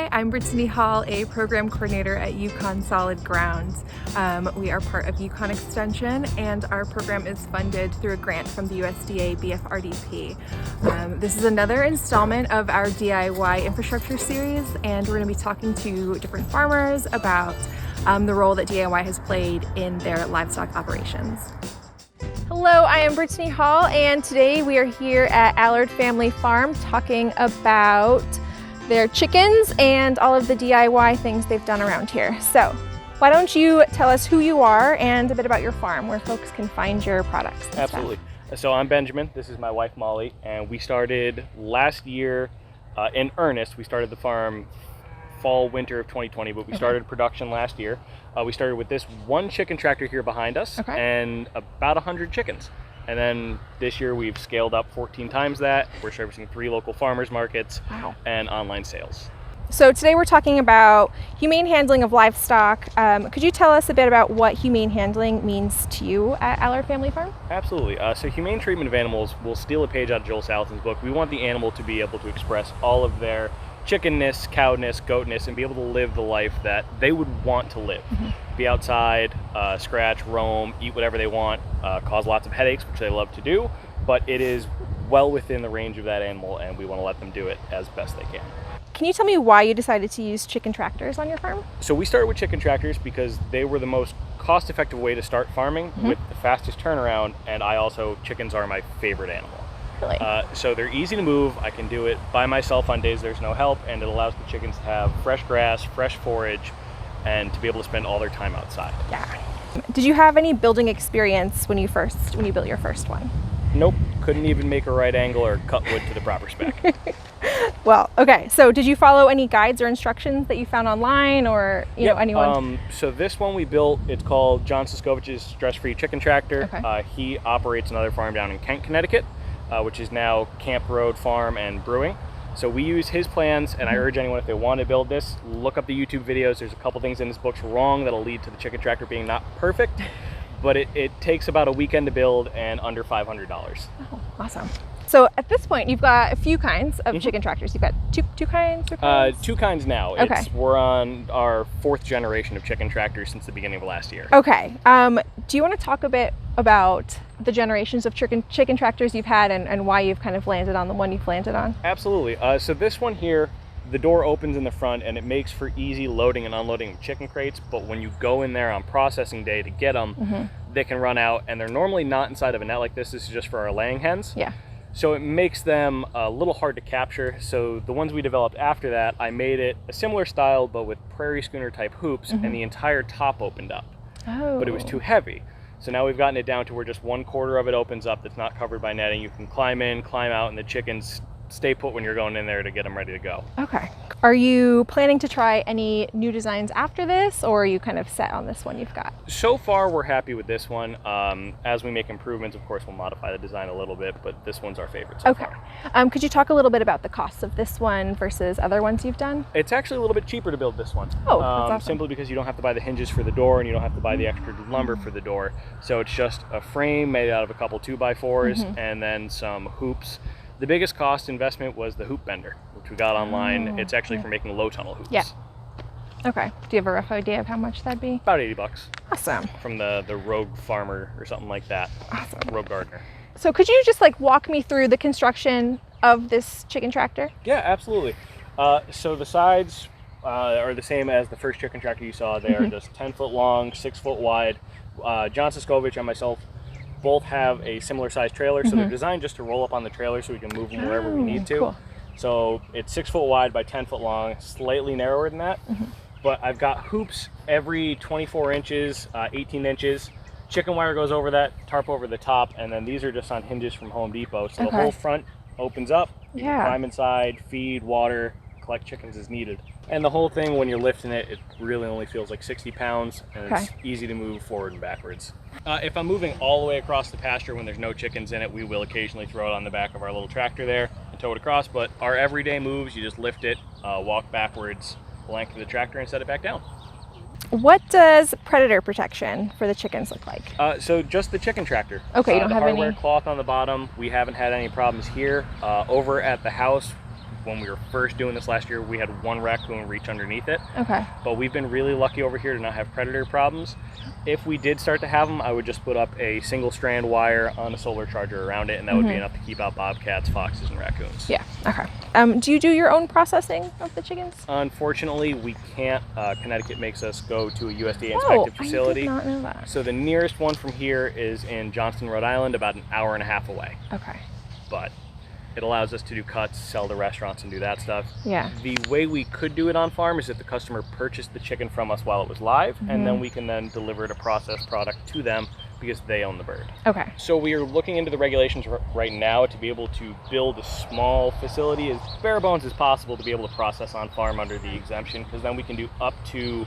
Hi, I'm Brittany Hall, a program coordinator at Yukon Solid Grounds. We are part of Yukon Extension, and our program is funded through a grant from the USDA BFRDP. This is another installment of our DIY infrastructure series, and we're going to be talking to different farmers about the role that DIY has played in their livestock operations. Hello, I am Brittany Hall, and today we are here at Allard Family Farm talking about their chickens and all of the DIY things they've done around here. So why don't you tell us who you are and a bit about your farm, where folks can find your products and Absolutely. stuff. So I'm Benjamin, this is my wife Molly, and we started last year in earnest. We started the farm fall, winter of 2020, but we started production last year. We started with this one chicken tractor here behind us and about 100 chickens. And then this year we've scaled up 14 times that. We're servicing 3 local farmers markets and online sales. So today we're talking about humane handling of livestock. Could you tell us a bit about what humane handling means to you at Allard Family Farm? Absolutely. So humane treatment of animals, will steal a page out of Joel Salatin's book. We want the animal to be able to express all of their chickenness, cowness, goatness, and be able to live the life that they would want to live. Be outside, scratch, roam, eat whatever they want, cause lots of headaches, which they love to do, but it is well within the range of that animal, and we want to let them do it as best they can. Can you tell me why you decided to use chicken tractors on your farm? So we started with chicken tractors because they were the most cost-effective way to start farming with the fastest turnaround, and chickens are my favorite animal. Really? So they're easy to move. I can do it by myself on days there's no help, and it allows the chickens to have fresh grass, fresh forage, and to be able to spend all their time outside. Yeah. Did you have any building experience when you built your first one? Nope, couldn't even make a right angle or cut wood to the proper spec. Well, okay. So did you follow any guides or instructions that you found online, or know anyone? So this one we built, it's called John Siskovich's Stress-Free Chicken Tractor. He operates another farm down in Kent, Connecticut, which is now Camp Road Farm and Brewing. So we use his plans, and I urge anyone, if they want to build this, look up the YouTube videos. There's a couple things in his books wrong that'll lead to the chicken tractor being not perfect, but it takes about a weekend to build and under $500. Oh, awesome. So at this point, you've got a few kinds of chicken tractors. You've got two kinds? Two kinds now. Okay. We're on our 4th generation of chicken tractors since the beginning of last year. Okay. Do you want to talk a bit about the generations of chicken tractors you've had and why you've kind of landed on the one you've landed on? Absolutely. So this one here, the door opens in the front and it makes for easy loading and unloading of chicken crates, but when you go in there on processing day to get them, they can run out, and they're normally not inside of a net like this. This is just for our laying hens. Yeah. So it makes them a little hard to capture. So the ones we developed after that, I made it a similar style, but with prairie schooner type hoops, and the entire top opened up. Oh. But it was too heavy. So now we've gotten it down to where just 1/4 of it opens up that's not covered by netting. You can climb in, climb out, and the chickens stay put when you're going in there to get them ready to go. Okay. Are you planning to try any new designs after this, or are you kind of set on this one you've got? So far, we're happy with this one. As we make improvements, of course, we'll modify the design a little bit, but this one's our favorite so far. Could you talk a little bit about the costs of this one versus other ones you've done? It's actually a little bit cheaper to build this one. Oh, that's awesome. Simply because you don't have to buy the hinges for the door, and you don't have to buy the extra lumber for the door. So it's just a frame made out of a couple 2x4s and then some hoops. The biggest cost investment was the hoop bender, which we got online. It's actually for making low tunnel hoops. Yeah. Okay. Do you have a rough idea of how much that'd be? About $80. Awesome. From the Rogue Farmer or something like that. Awesome. Rogue Gardener. So could you just walk me through the construction of this chicken tractor? Yeah, absolutely. So the sides are the same as the first chicken tractor you saw. They are just 10 foot long, 6 foot wide. John Siskovich and myself both have a similar size trailer, so they're designed just to roll up on the trailer so we can move them wherever we need to. Cool. So it's 6 foot wide by 10 foot long, slightly narrower than that. But I've got hoops every 24 inches, 18 inches. Chicken wire goes over that, tarp over the top, and then these are just on hinges from Home Depot. So the whole front opens up, you can climb inside, feed, water, collect chickens as needed. And the whole thing, when you're lifting it, it really only feels like 60 pounds, and it's easy to move forward and backwards. If I'm moving all the way across the pasture when there's no chickens in it, we will occasionally throw it on the back of our little tractor there and tow it across, but our everyday moves, you just lift it, walk backwards, the length of the tractor, and set it back down. What does predator protection for the chickens look like? So just the chicken tractor. Okay, you don't have hardware any cloth on the bottom. We haven't had any problems here. Over at the house, when we were first doing this last year, we had one raccoon reach underneath it. Okay. But we've been really lucky over here to not have predator problems. If we did start to have them, I would just put up a single strand wire on a solar charger around it, and that would be enough to keep out bobcats, foxes, and raccoons. Yeah, okay. Do you do your own processing of the chickens? Unfortunately, we can't. Connecticut makes us go to a USDA inspected facility. I did not know that. So the nearest one from here is in Johnston, Rhode Island, about an hour and a half away. Okay. But it allows us to do cuts, sell to restaurants, and do that stuff. Yeah. The way we could do it on farm is if the customer purchased the chicken from us while it was live, and then we can then deliver the processed product to them because they own the bird. Okay. So we are looking into the regulations right now to be able to build a small facility as bare bones as possible to be able to process on farm under the exemption, because then we can do up to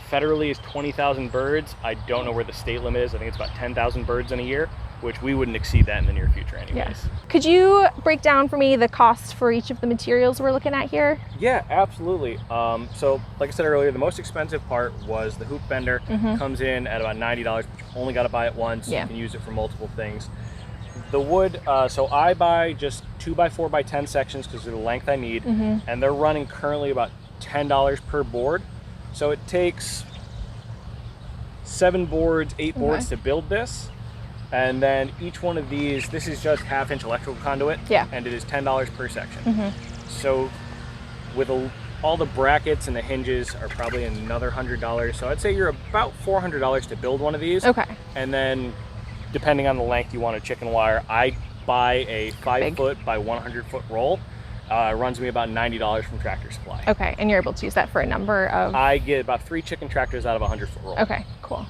federally is 20,000 birds. I don't know where the state limit is. I think it's about 10,000 birds in a year, which we wouldn't exceed that in the near future anyways. Yeah. Could you break down for me the cost for each of the materials we're looking at here? Yeah, absolutely. So like I said earlier, the most expensive part was the hoop bender. Comes in at about $90, but you only got to buy it once. Yeah. You can use it for multiple things. The wood, so I buy just 2x4x10 sections because of the length I need, and they're running currently about $10 per board. So it takes 7 boards, 8 boards to build this. And then each one of these, this is just 1/2-inch electrical conduit, and it is $10 per section. So with all the brackets and the hinges are probably another $100. So I'd say you're about $400 to build one of these. Okay. And then depending on the length you want a chicken wire, I buy a 5-foot by 100-foot roll. It runs me about $90 from Tractor Supply. Okay, and you're able to use that for a number of... I get about 3 chicken tractors out of a 100-foot roll. Okay, cool.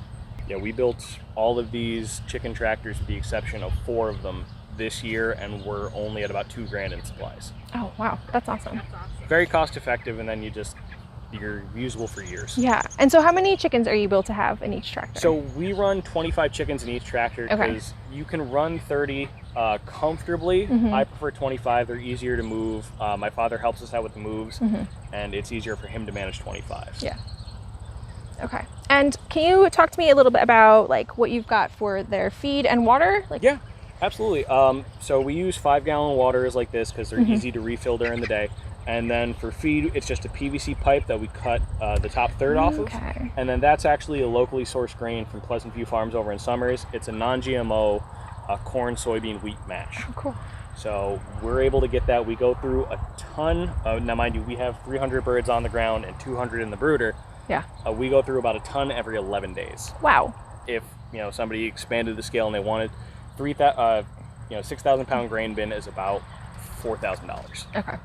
Yeah, we built all of these chicken tractors with the exception of 4 of them this year, and we're only at about $2,000 in supplies. Oh, wow, that's awesome. Very cost effective, and then you're usable for years. Yeah, and so how many chickens are you able to have in each tractor? So we run 25 chickens in each tractor because you can run 30 comfortably. I prefer 25. They're easier to move. My father helps us out with the moves, and it's easier for him to manage 25. Yeah. Okay. And can you talk to me a little bit about like what you've got for their feed and water? Yeah, absolutely. So we use 5-gallon waters like this because they're easy to refill during the day. And then for feed, it's just a PVC pipe that we cut the top third off of. And then that's actually a locally sourced grain from Pleasant View Farms over in Summers. It's a non-GMO corn, soybean, wheat mash. Oh, cool. So we're able to get that. We go through a ton. Now, mind you, we have 300 birds on the ground and 200 in the brooder. Yeah. We go through about a ton every 11 days. Wow. If somebody expanded the scale and they wanted 6,000 pound grain bin is about $4,000. Okay.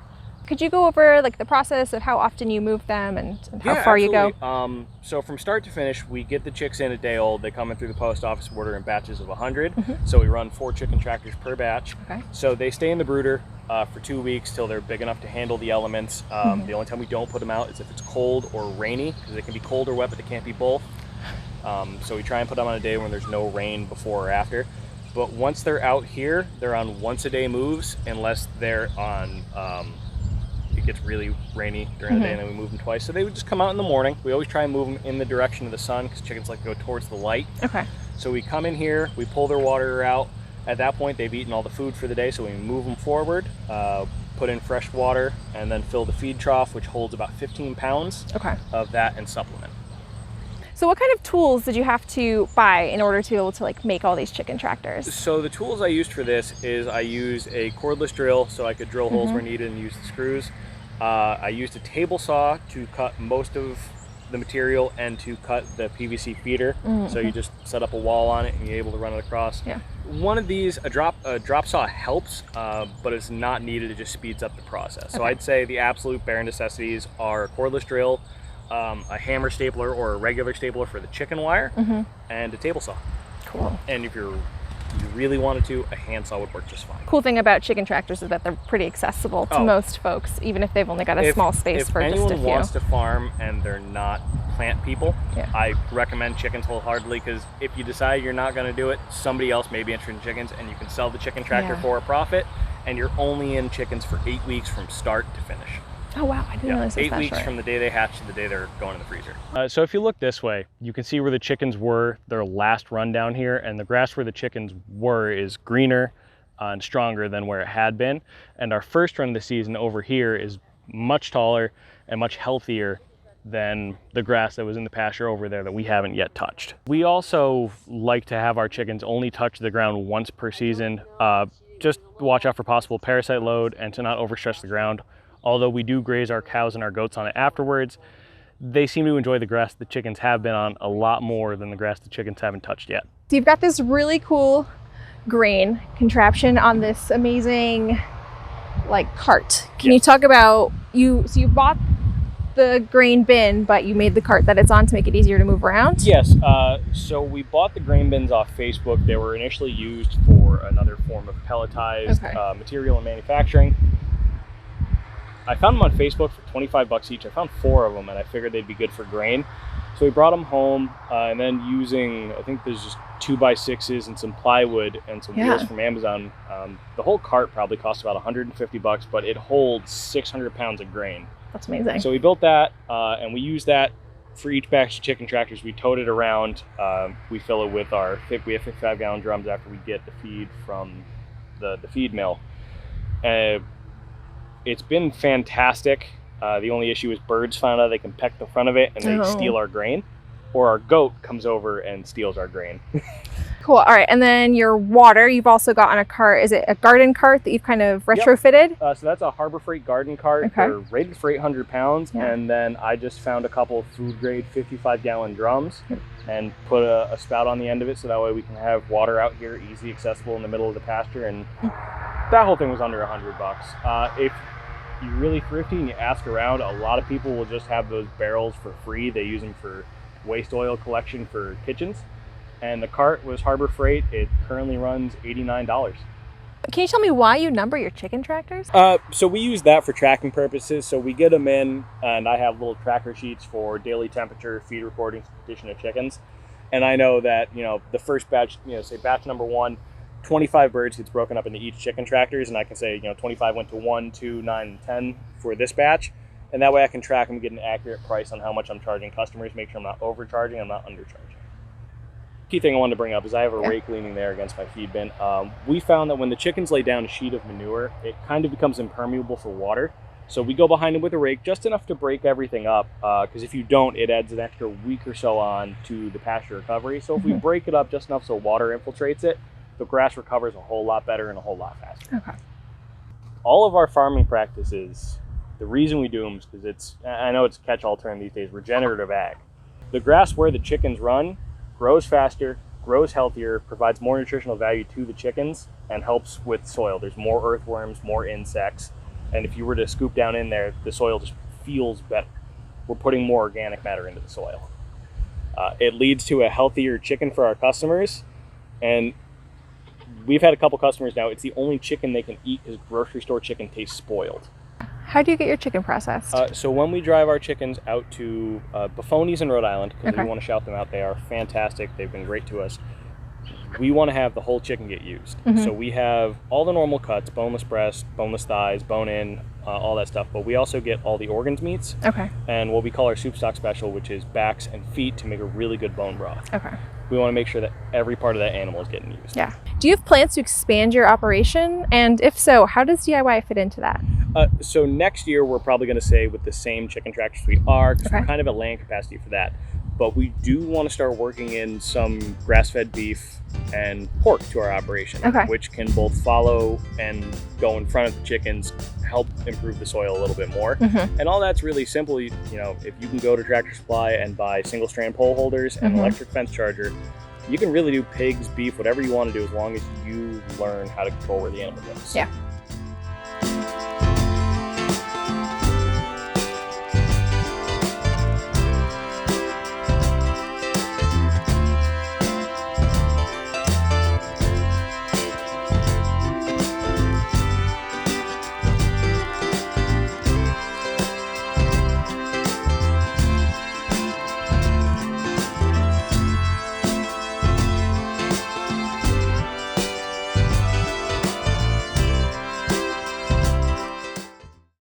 Could you go over like the process of how often you move them and how far you go? So from start to finish, we get the chicks in a day old. They come in through the post office order in batches of 100. So we run 4 chicken tractors per batch. Okay. So they stay in the brooder for 2 weeks till they're big enough to handle the elements. The only time we don't put them out is if it's cold or rainy, because they can be cold or wet, but they can't be both. So we try and put them on a day when there's no rain before or after. But once they're out here, they're on once-a-day moves, unless they're on, it gets really rainy during the day, and then we move them twice. So they would just come out in the morning. We always try and move them in the direction of the sun, because chickens like to go towards the light. Okay. So we come in here, we pull their water out. At that point, they've eaten all the food for the day, so we move them forward, put in fresh water, and then fill the feed trough, which holds about 15 pounds of that and supplement. So what kind of tools did you have to buy in order to be able to like make all these chicken tractors? So the tools I used for this is I used a cordless drill so I could drill holes where needed and use the screws. I used a table saw to cut most of the material and to cut the PVC feeder. So you just set up a wall on it and you're able to run it across. Yeah. One of these, a drop saw helps, but it's not needed. It just speeds up the process. So I'd say the absolute bare necessities are a cordless drill, a hammer stapler or a regular stapler for the chicken wire, and a table saw. Cool. And if you really wanted to, a handsaw would work just fine. Cool thing about chicken tractors is that they're pretty accessible to most folks, even if they've only got a small space for just a few. If anyone wants to farm and they're not plant people, I recommend chickens wholeheartedly, because if you decide you're not going to do it, somebody else may be interested in chickens, and you can sell the chicken tractor for a profit, and you're only in chickens for 8 weeks from start to finish. Oh wow, I didn't realize it was that 8 weeks short. from the day they hatch to the day they're going in the freezer. So if you look this way, you can see where the chickens were their last run down here, and the grass where the chickens were is greener. and stronger than where it had been. And our first run of the season over here is much taller and much healthier than the grass that was in the pasture over there that we haven't yet touched. We also like to have our chickens only touch the ground once per season, just watch out for possible parasite load and to not overstretch the ground. Although we do graze our cows and our goats on it afterwards, they seem to enjoy the grass the chickens have been on a lot more than the grass the chickens haven't touched yet. So you've got this really cool grain contraption on this amazing like cart. Can you talk about so you bought the grain bin, but you made the cart that it's on to make it easier to move around? Yes, so we bought the grain bins off Facebook. They were initially used for another form of pelletized material and manufacturing. I found them on Facebook for 25 bucks each. I found 4 of them and I figured they'd be good for grain. So we brought them home and then using, I think there's just 2x6s and some plywood and some wheels from Amazon. The whole cart probably cost about 150 bucks, but it holds 600 pounds of grain. That's amazing. So we built that and we use that for each batch of chicken tractors. We towed it around. We fill it with we have 55-gallon drums after we get the feed from the feed mill. It's been fantastic. The only issue is birds found out they can peck the front of it and they steal our grain, or our goat comes over and steals our grain. Cool. All right. And then your water, you've also got on a cart. Is it a garden cart that you've kind of retrofitted? Yep. So that's a Harbor Freight garden cart. They're rated for 800 pounds. And then I just found a couple of food grade 55-gallon drums and put a spout on the end of it so that way we can have water out here easy accessible in the middle of the pasture. And that whole thing was under 100 bucks. If you're really thrifty and you ask around, a lot of people will just have those barrels for free. They use them for waste oil collection for kitchens. And the cart was Harbor Freight. It currently runs $89. Can you tell me why you number your chicken tractors? So we use that for tracking purposes. So we get them in and I have little tracker sheets for daily temperature, feed reporting, condition of chickens. And I know that, the first batch, say batch number 1, 25 birds gets broken up into each chicken tractors. And I can say, 25 went to 1, 2, 9, and 10 for this batch. And that way I can track them, get an accurate price on how much I'm charging customers, make sure I'm not overcharging, I'm not undercharging. Key thing I wanted to bring up is I have a rake leaning there against my feed bin. We found that when the chickens lay down a sheet of manure, it kind of becomes impermeable for water. So we go behind them with a rake just enough to break everything up, because if you don't, it adds an extra week or so on to the pasture recovery. So if we break it up just enough so water infiltrates it, the grass recovers a whole lot better and a whole lot faster. Okay. All of our farming practices, the reason we do them is because I know it's a catch-all term these days, regenerative ag. The grass where the chickens run grows faster, grows healthier, provides more nutritional value to the chickens, and helps with soil. There's more earthworms, more insects, and if you were to scoop down in there, the soil just feels better. We're putting more organic matter into the soil. It leads to a healthier chicken for our customers, and we've had a couple customers now, it's the only chicken they can eat because grocery store chicken tastes spoiled. How do you get your chicken processed? So when we drive our chickens out to Buffoni's in Rhode Island, because we want to shout them out, they are fantastic, they've been great to us. We want to have the whole chicken get used. So we have all the normal cuts, boneless breast, boneless thighs, bone-in, all that stuff, but we also get all the organs meats. And what we call our soup stock special, which is backs and feet to make a really good bone broth. We want to make sure that every part of that animal is getting used. Do you have plans to expand your operation? And if so, how does DIY fit into that? So next year, we're probably going to stay with the same chicken tractors we are, because we're kind of at land capacity for that. But we do want to start working in some grass-fed beef and pork to our operation, which can both follow and go in front of the chickens, help improve the soil a little bit more. And all that's really simple. If you can go to Tractor Supply and buy single-strand pole holders and an electric fence charger, you can really do pigs, beef, whatever you want to do as long as you learn how to control where the animal goes.